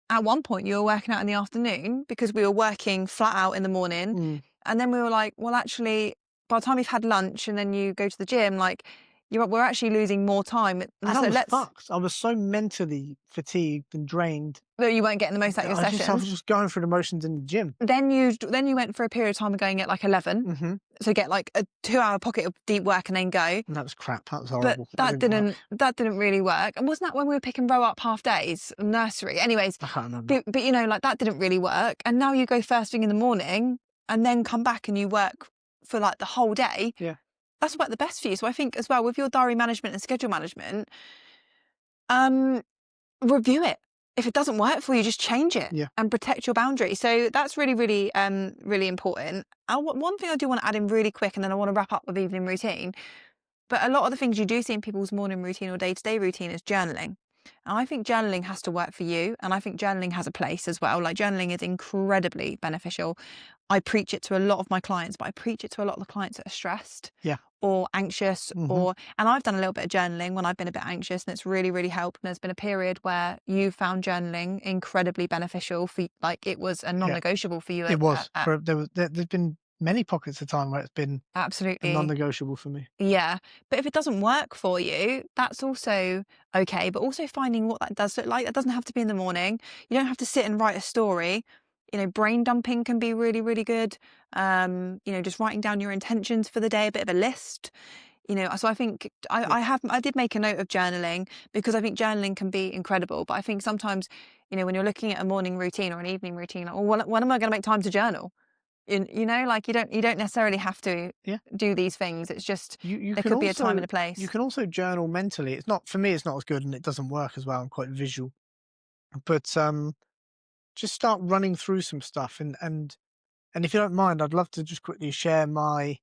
At one point, you were working out in the afternoon because we were working flat out in the morning. mm. And then we were like, well, actually, by the time you've had lunch and then you go to the gym, like, we're actually losing more time. And I So was let's, fucked. I was so mentally fatigued and drained no, you weren't getting the most out of your I sessions. was just going through the motions in the gym. Then you went for a period of time of going at like 11. Hmm. So get like a 2-hour pocket of deep work and then go. And that was crap. That was But horrible. That that didn't work. didn't really work. And wasn't that when we were picking row up half days, nursery? Anyways, I can't remember. but like, that didn't really work. And now you go first thing in the morning and then come back and you work for like the whole day. Yeah. That's worked the best for you. So I think as well, with your diary management and schedule management, review it. If it doesn't work for you, just change it Yeah. and protect your boundaries. So that's really, really, really important. One thing I do want to add in really quick, and then I want to wrap up with evening routine. But a lot of the things you do see in people's morning routine or day-to-day routine is journaling. And I think journaling has to work for you. And I think journaling has a place as well. Like, journaling is incredibly beneficial. I preach it to a lot of my clients, but I preach it to a lot of the clients that are stressed. Yeah. Or anxious, Hmm. and I've done a little bit of journaling when I've been a bit anxious, and it's really, really helped. And there's been a period where you found journaling incredibly beneficial for, like, it was a Yeah. non-negotiable for you. It was. There's been many pockets of time where it's been a Absolutely. non-negotiable for me. Yeah. But if it doesn't work for you, that's also okay. But also finding what that does look like. That doesn't have to be in the morning. You don't have to sit and write a story. Brain dumping can be really, really good. Just writing down your intentions for the day, a bit of a list. So I think I did make a note of journaling, because I think journaling can be incredible. But I think sometimes, when you're looking at a morning routine or an evening routine, like, well, when am I going to make time to journal? Like, you don't necessarily have to Yeah. do these things. It's just, You there can could be a also time and a place. you can also journal mentally. It's not, for me, it's not as good, and it doesn't work as well. I'm quite visual. But just start running through some stuff, and if you don't mind, I'd love to just quickly share my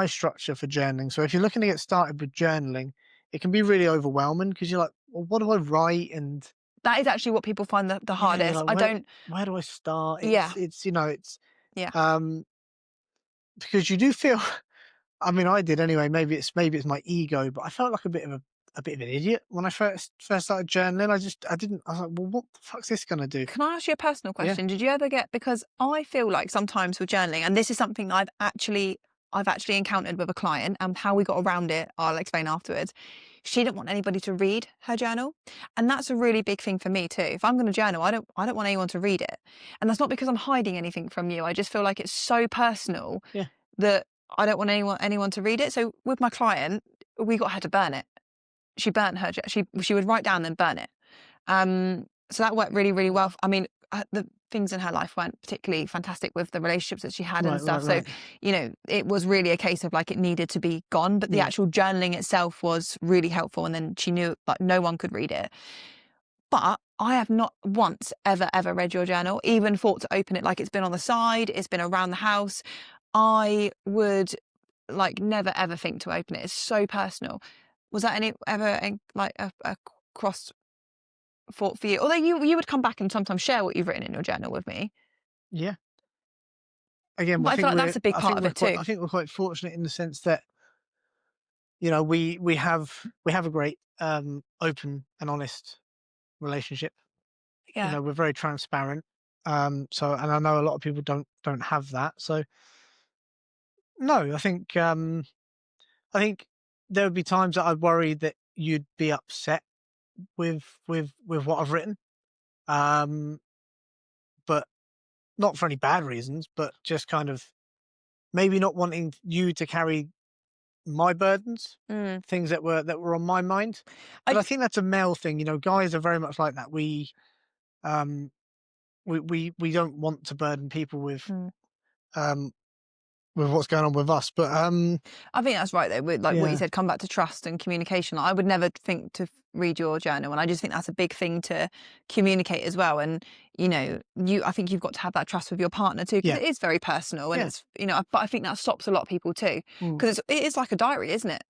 structure for journaling. So if you're looking to get started with journaling, it can be really overwhelming, because you're like, well, what do I write? And That is actually what people find the yeah, you're hardest. like, I don't. where do I start? Yeah. It's Yeah. um because you do feel, I mean, I did anyway. Maybe it's my ego, but I felt like a bit of an idiot when I first started journaling. I was like, well, what the fuck's this gonna do? Can I ask you a personal Yeah. question? Did you ever get, because I feel like sometimes with journaling, and this is something I've actually encountered with a client, and how we got around it, I'll explain afterwards. She didn't want anybody to read her journal. And that's a really big thing for me too. If I'm going to journal, I don't want anyone to read it. And that's not because I'm hiding anything from you. I just feel like it's so personal Yeah. that I don't want anyone to read it. So with my client, we got her to burn it. She burnt she would write down and burn it. So that worked really, really well. I mean, things in her life weren't particularly fantastic with the relationships that she had and Right, stuff. right, So, you know, it was really a case of like it needed to be gone. But the yeah, actual journaling itself was really helpful. And then she knew like no one could read it. But I have not once ever read your journal, even thought to open it. Like it's been on the side, it's been around the house. I would like never ever think to open it. It's so personal. Was that like a cross thought for you? Although you would come back and sometimes share what you've written in your journal with me. yeah. Again, But I feel like that's a big I part think of we're it quite too. I think we're quite fortunate in the sense that, you know, we have a great open and honest relationship. You Yeah. know, we're very transparent. So, and I know a lot of people don't have that. So no, I think there would be times that I'd worry that you'd be upset with what I've written. Um, but not for any bad reasons, but just kind of maybe not wanting you to carry my burdens, Mm. things that were on my mind. But I I think that's a male thing. You know, guys are very much like that. Um we don't want to burden people mm. um with what's going on with us. But I think that's right though. With, like what you yeah, said, come back to trust and communication. Like, I would never think to read your journal, and I just think that's a big thing to communicate as well. And you know, I think you've got to have that trust with your partner too, because yeah, it is very personal, and yeah. it's but I think that stops a lot of people too, Mm. because it is like a diary, isn't it?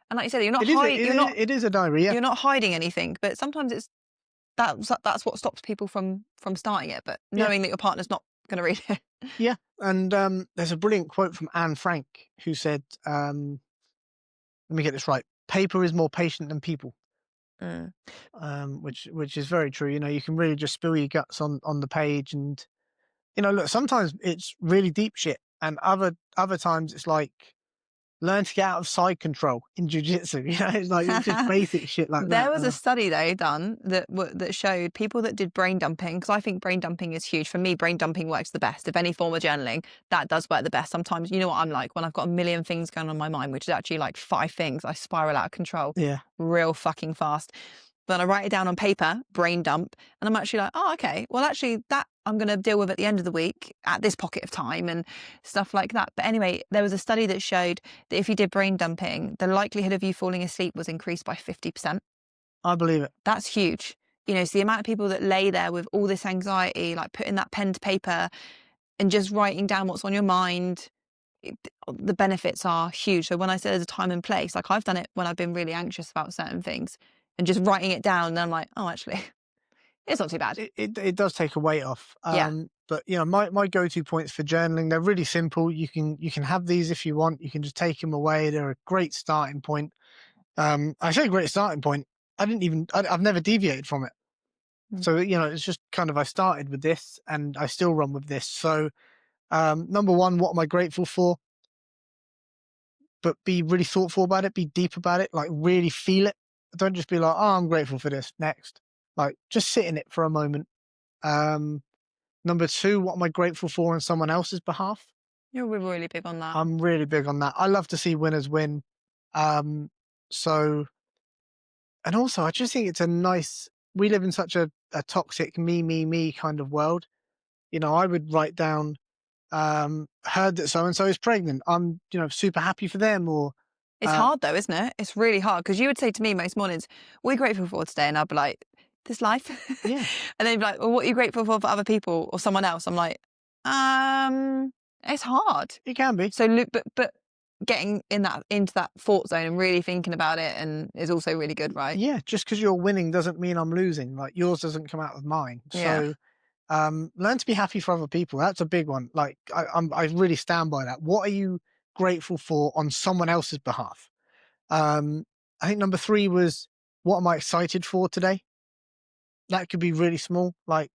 And like you said, It is a diary. Yeah, you're not hiding anything, but sometimes it's that's what stops people from starting it. But yeah, knowing that your partner's not going to read it. yeah. And there's a brilliant quote from Anne Frank who said, let me get this right: "Paper is more patient than people." Mm. Which is very true. You know, you can really just spill your guts on the page, and you know, look, sometimes it's really deep shit, and other times it's like learn to get out of side control in jujitsu. You know, it's like it's just basic shit like There that. was a study though done that showed people that did brain dumping, because I think brain dumping is huge. For me, brain dumping works the best. Of any form of journaling, that does work the best. Sometimes, you know what I'm like, when I've got a million things going on in my mind, which is actually like 5 things, I spiral out of control Yeah, real fucking fast. Then I write it down on paper, brain dump, and I'm actually like, oh, okay, well, actually, that I'm going to deal with at the end of the week at this pocket of time and stuff like that. But anyway, there was a study that showed that if you did brain dumping, the likelihood of you falling asleep was increased by 50%. I believe it. That's huge. You know, so the amount of people that lay there with all this anxiety, like putting that pen to paper and just writing down what's on your mind, the benefits are huge. So when I say there's a time and place, like I've done it when I've been really anxious about certain things and just writing it down, and I'm like, oh, actually, it's not too bad. It does take a weight off. Yeah. But you know, my go-to points for journaling, they're really simple. You can have these if you want. You can just take them away. They're a great starting point. I say great starting point. I've never deviated from it. Mm. So, you know, it's just kind of, I started with this and I still run with this. So, number one, what am I grateful for? But be really thoughtful about it, be deep about it, like really feel it. Don't just be like, oh, I'm grateful for this. Next. Like just sit in it for a moment. Um, Number two, what am I grateful for on someone else's behalf? You're really big on that. I'm really big on that. I love to see winners win. Um, so, and also I just think it's a nice, we live in such a toxic me kind of world. You know, I would write down, heard that so and so is pregnant. I'm, you know, super happy for them. Or, It's hard though, isn't it? It's really hard, because you would say to me most mornings, "What are you grateful for today?" And I'd be like, "This life." yeah, And then you'd be like, "Well, what are you grateful for other people or someone else?" I'm like, it's hard. it can be. So, but getting into that thought zone and really thinking about it and is also really good, right? Yeah, just because you're winning doesn't mean I'm losing. Like yours doesn't come out of mine. Yeah. So, learn to be happy for other people. That's a big one. Like I really stand by that. What are you grateful for on someone else's behalf? Um, I think number three was, what am I excited for today? That could be really small. Like,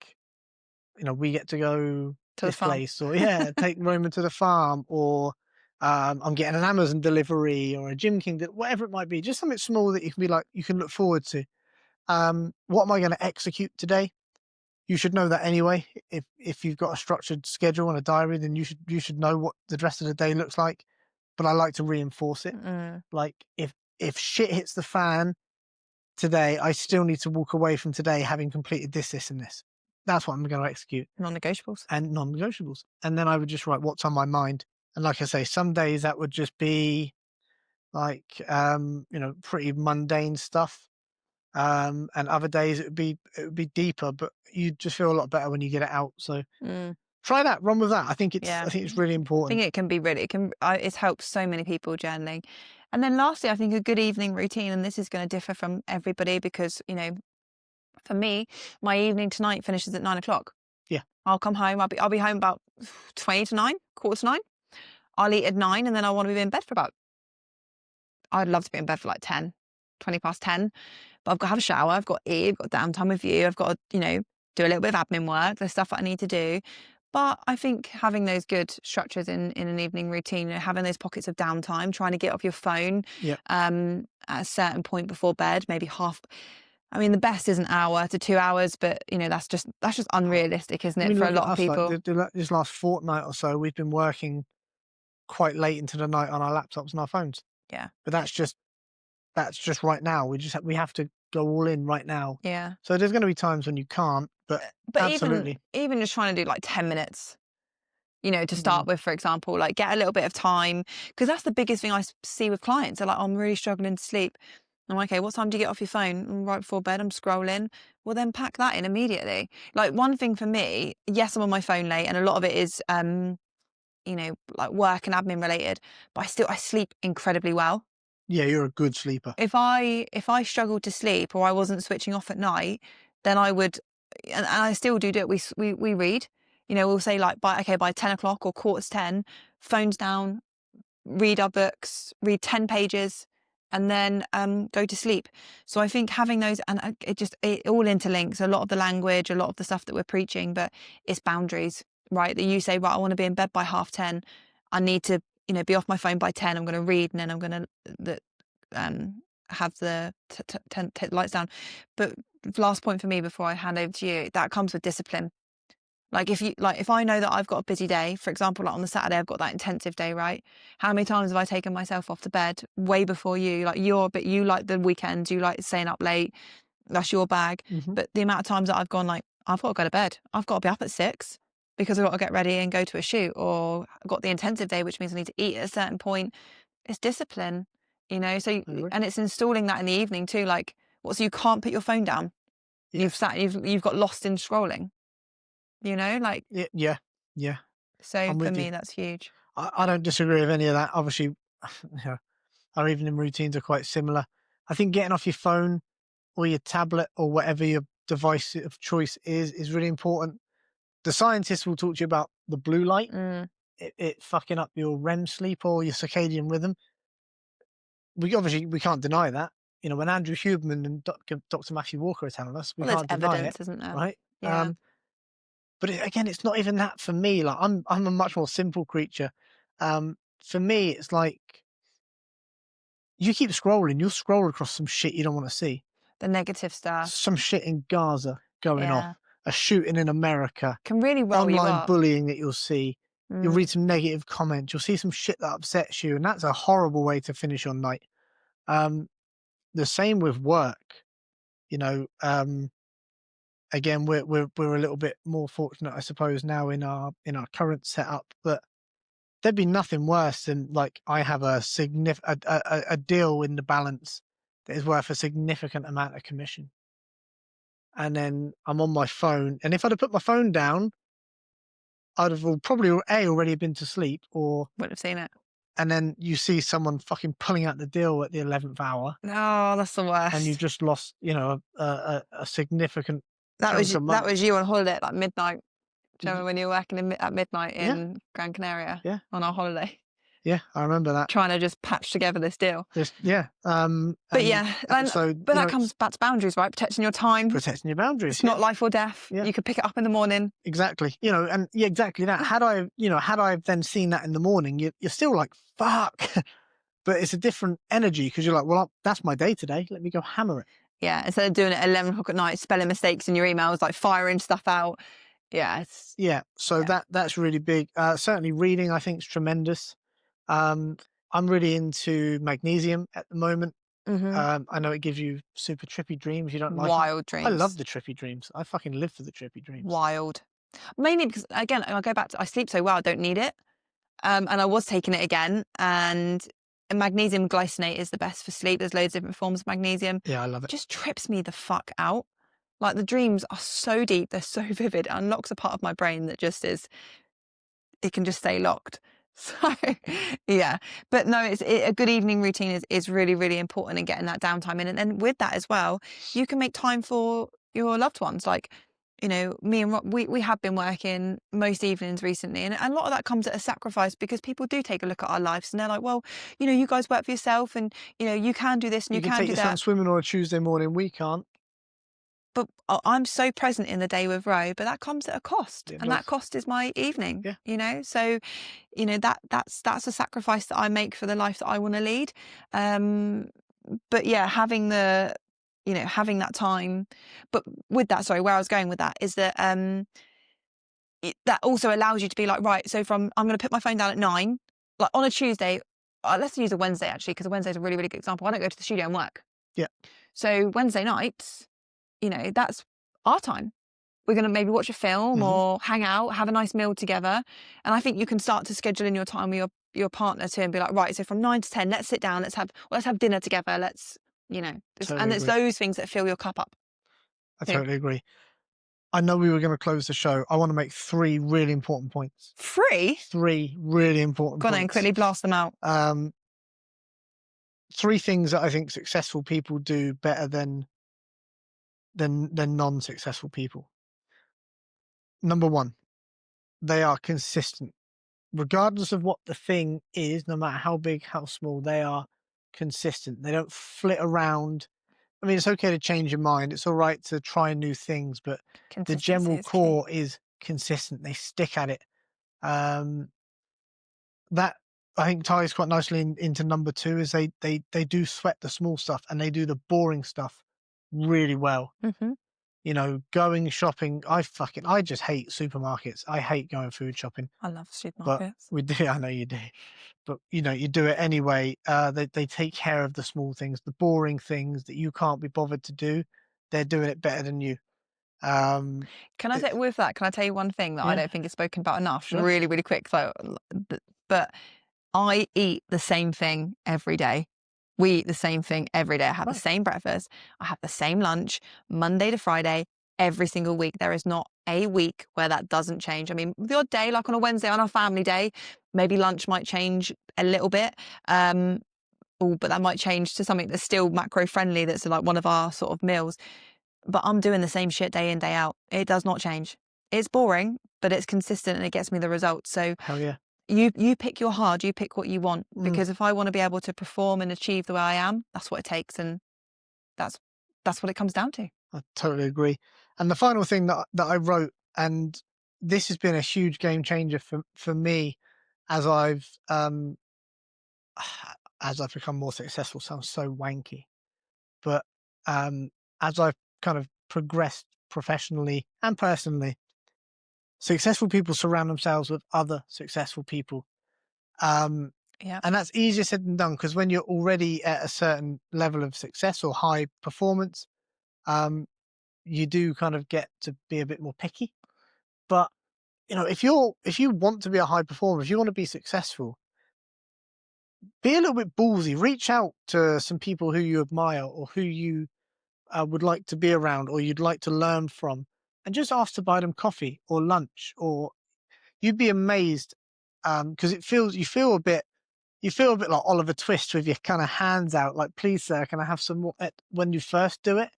you know, we get to go To the this farm. place, or yeah, take Roman to the farm, or I'm getting an Amazon delivery or a Gym King, whatever it might be. Just something small that you can be like, you can look forward to. What am I going to execute today? You should know that anyway. If you've got a structured schedule and a diary, then you should know what the rest of the day looks like. But I like to reinforce it. Mm. Like if shit hits the fan today, I still need to walk away from today having completed this, and this. that's what I'm going to execute. Non-negotiables. And non-negotiables. And then I would just write what's on my mind. And like I say, some days that would just be like, pretty mundane stuff. And other days it would be deeper, but you just feel a lot better when you get it out. So try that, run with that. I think it's really I important. think it can be really, it's helped so many people journaling. And then lastly, I think a good evening routine, and this is going to differ from everybody because, for me, my evening tonight finishes at 9:00. Yeah. I'll come home. I'll be home about 20 to 9, quarter to 9. I'll eat at 9, and then I want to be in bed for about, I'd love to be in bed for like 10, 20 past 10. But I've got to have a shower. I've got to eat. I've got downtime with you. I've got to, do a little bit of admin work. There's stuff that I need to do. But I think having those good structures in an evening routine, having those pockets of downtime, trying to get off your phone at a certain point before bed, maybe half. I mean, the best is an hour to 2 hours, but that's just unrealistic, isn't it, for a lot of people? Like this last fortnight or so, we've been working quite late into the night on our laptops and our phones. Yeah. But that's just right now. We have to go all in right now. Yeah. So there's going to be times when you can't, but absolutely. Even just trying to do like 10 minutes, to start with, for example, like get a little bit of time, because that's the biggest thing I see with clients. They're like, oh, I'm really struggling to sleep. I'm like, okay, what time do you get off your phone? Right before bed, I'm scrolling. Well, then pack that in immediately. Like, one thing for me, yes, I'm on my phone late, and a lot of it is, like work and admin related, but I sleep incredibly well. Yeah, you're a good sleeper. If I struggled to sleep or I wasn't switching off at night, then I would, and I still do it. We read. We'll say like by 10:00 or quarter to 10, phones down, read our books, read 10 pages, and then go to sleep. So I think having those, and it all interlinks, a lot of the language, a lot of the stuff that we're preaching, but it's boundaries, right? That you say, right, I want to be in bed by 10:30. I need to, be off my phone by 10. I'm going to read, and then I'm going to have the take the lights down. But last point for me before I hand over to you, that comes with discipline. Like if I know that I've got a busy day, for example, like on the Saturday, I've got that intensive day, right? How many times have I taken myself off to bed way before you? Like you like the weekends, you like staying up late. That's your bag. Mm-hmm. But the amount of times that I've gone like, I've got to go to bed. I've got to be up at 6 because I've got to get ready and go to a shoot, or I've got the intensive day, which means I need to eat at a certain point. It's discipline, So, and it's installing that in the evening too. Like, so you can't put your phone down. Yeah. You've got lost in scrolling. Like yeah. So for me, that's huge. I don't disagree with any of that. Obviously, our evening routines are quite similar. I think getting off your phone or your tablet or whatever your device of choice is really important. The scientists will talk to you about the blue light, it fucking up your REM sleep or your circadian rhythm. We can't deny that. When Andrew Huberman and Dr. Matthew Walker are telling us, we can't deny evidence, it, isn't there? right? Yeah. But again, it's not even that for me. Like I'm a much more simple creature. For me, it's like you keep scrolling, you'll scroll across some shit you don't want to see. The negative stuff. Some shit in Gaza going off, a shooting in America, can really roll you online up. bullying that you'll see. You'll read some negative comments. You'll see some shit that upsets you, and that's a horrible way to finish your night. The same with work. Again, we're a little bit more fortunate, I suppose, now in our current setup. But there'd be nothing worse than like I have a deal in the balance that is worth a significant amount of commission, and then I'm on my phone. And if I'd have put my phone down, I'd have probably already been to sleep, or would have seen it. And then you see someone fucking pulling out the deal at the 11th hour. Oh, that's the worst. And you've just lost, a significant. That was you on holiday at like midnight. Do you remember when you were working at midnight in Gran Canaria? Yeah. On our holiday. Yeah, I remember that. Trying to just patch together this deal. But that comes back to boundaries, right? Protecting your time. Protecting your boundaries. It's not life or death. Yeah. You could pick it up in the morning. Exactly. Exactly that. Had I then seen that in the morning, you're still like, fuck. But it's a different energy because you're like, well, that's my day today. Let me go hammer it. Yeah. Instead of doing it at 11 o'clock at night, spelling mistakes in your emails, like firing stuff out. Yeah. So that's really big. Certainly reading, I think, is tremendous. I'm really into magnesium at the moment. I know it gives you super trippy dreams. You don't like them. Wild I love dreams. the trippy dreams. I fucking live for the trippy dreams. Wild. Mainly because, again, I go back to, I sleep so well, I don't need it. And I was taking it again, and magnesium glycinate is the best for sleep. There's loads of different forms of magnesium. Yeah, I love it. Just trips me the fuck out. Like, the dreams are so deep, they're so vivid, it unlocks a part of my brain that just is, it can just stay locked. So, yeah. But no, a good evening routine is really, really important in getting that downtime in. And then with that as well, you can make time for your loved ones. Like, you know, me and Rob, we have been working most evenings recently, and a lot of that comes at a sacrifice because people do take a look at our lives and they're like, well, you know, you guys work for yourself, and, you know, you can do this and You you can can take do your son that. swimming on a Tuesday morning. We can't. But I'm so present in the day with Ro, but that comes at a cost, It and does. that cost is my evening. Yeah. You know, so, you know, that's a sacrifice that I make for the life that I want to lead. But yeah, having the, you know, having that time. But with that, sorry, where I was going with that is that that also allows you to be like, right, so I'm going to put my phone down at 9, like on a Tuesday. Let's use a Wednesday actually, because a Wednesday is a really, really good example. I don't go to the studio and work. Yeah. So Wednesday nights, you know, that's our time. We're going to maybe watch a film or hang out, have a nice meal together. And I think you can start to schedule in your time with your partner too, and be like, right, so from 9 to 10, let's sit down, let's have dinner together. Let's, you know, Totally and it's agree. those things that fill your cup up. I totally agree. I know we were going to close the show. I want to make 3 really important points. 3? 3 really important Go on points. then, quickly blast them out. 3 things that I think successful people do better than non-successful people. Number 1, they are consistent. Regardless of what the thing is, no matter how big, how small, they are consistent. They don't flit around. I mean, it's okay to change your mind. It's all right to try new things, but the general core is consistent. They stick at it. That I think ties quite nicely into number 2 is they do sweat the small stuff and they do the boring stuff really well. You know, going shopping. I just hate supermarkets. I hate going food shopping. I love supermarkets. But we do. I know you do. But you know, you do it anyway. They take care of the small things, the boring things that you can't be bothered to do. They're doing it better than you. Can I say with that? Can I tell you one thing that I don't think is spoken about enough? Sure. Really, really quick. So, but I eat the same thing every day. We eat the same thing every day. I have the same breakfast. I have the same lunch, Monday to Friday, every single week. There is not a week where that doesn't change. I mean, the odd day, like on a Wednesday, on a family day, maybe lunch might change a little bit. But that might change to something that's still macro friendly. That's like one of our sort of meals. But I'm doing the same shit day in, day out. It does not change. It's boring, but it's consistent and it gets me the results. So hell yeah. You pick your hard, you pick what you want. Because if I want to be able to perform and achieve the way I am, that's what it takes. And that's what it comes down to. I totally agree. And the final thing that I wrote, and this has been a huge game changer for me as I've become more successful. Sounds so wanky. But as I've kind of progressed professionally and personally, successful people surround themselves with other successful people. And that's easier said than done, because when you're already at a certain level of success or high performance, you do kind of get to be a bit more picky. But you know, if you want to be a high performer, if you want to be successful, be a little bit ballsy. Reach out to some people who you admire or who you would like to be around or you'd like to learn from, and just ask to buy them coffee or lunch. Or you'd be amazed, because you feel a bit like Oliver Twist with your kind of hands out, like, please sir, can I have some more, when you first do it.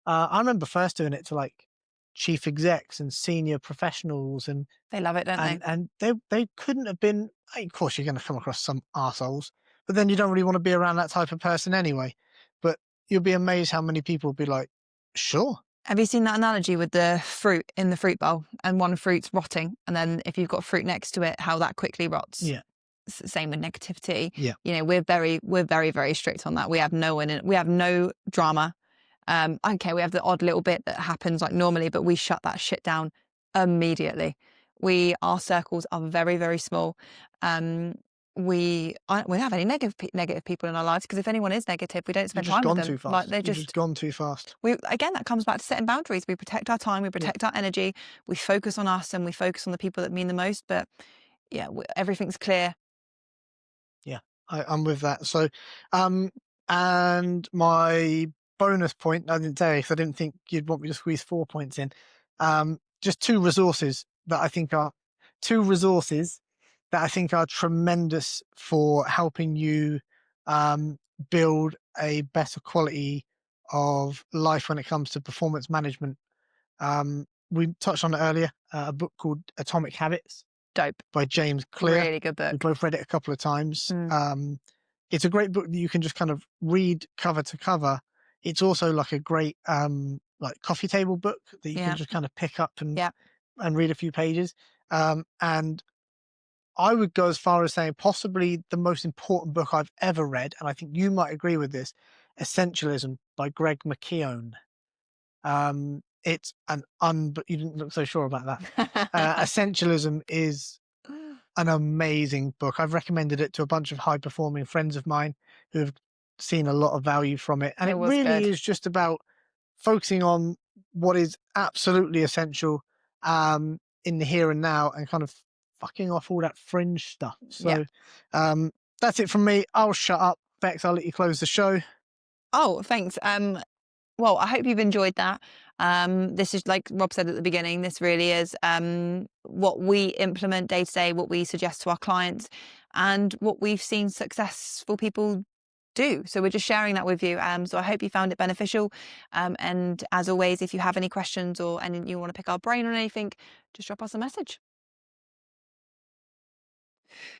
I remember first doing it to like chief execs and senior professionals, and they love it, don't they? And they couldn't have been. Of course, you're going to come across some arseholes, but then you don't really want to be around that type of person anyway. But you'll be amazed how many people will be like, sure. Have you seen that analogy with the fruit in the fruit bowl, and one fruit's rotting, and then if you've got fruit next to it, how that quickly rots? Yeah. Same with negativity. Yeah. You know, we're very, very strict on that. We have no drama. Okay, we have the odd little bit that happens like normally, but we shut that shit down immediately. Our circles are very, very small. we don't have any negative people in our lives, because if anyone is negative, we don't spend time with them. Too fast. Like, they're You've just gone too fast. Again, that comes back to setting boundaries. We protect our time, we protect our energy, we focus on us, and we focus on the people that mean the most. But yeah, everything's clear. Yeah, I'm with that. So, and my bonus point, I didn't say, because I didn't think you'd want me to squeeze 4 points in. Just two resources that I think are tremendous for helping you build a better quality of life when it comes to performance management. We touched on it earlier, a book called Atomic Habits. Dope. By James Clear. Really good book. We both read it a couple of times. It's a great book that you can just kind of read cover to cover. It's also like a great like coffee table book that you can just kind of pick up and read a few pages. And I would go as far as saying possibly the most important book I've ever read, and I think you might agree with this, Essentialism by Greg McKeown. It's but you didn't look so sure about that. Essentialism is an amazing book. I've recommended it to a bunch of high-performing friends of mine who have seen a lot of value from it. And it really is just about focusing on what is absolutely essential in the here and now, and kind of fucking off all that fringe stuff. So that's it from me. I'll shut up. Bex, I'll let you close the show. Oh, thanks. Well, I hope you've enjoyed that. This is, like Rob said at the beginning, this really is what we implement day to day, what we suggest to our clients, and what we've seen successful people do. So we're just sharing that with you. So I hope you found it beneficial. And as always, if you have any questions or you want to pick our brain on anything, just drop us a message.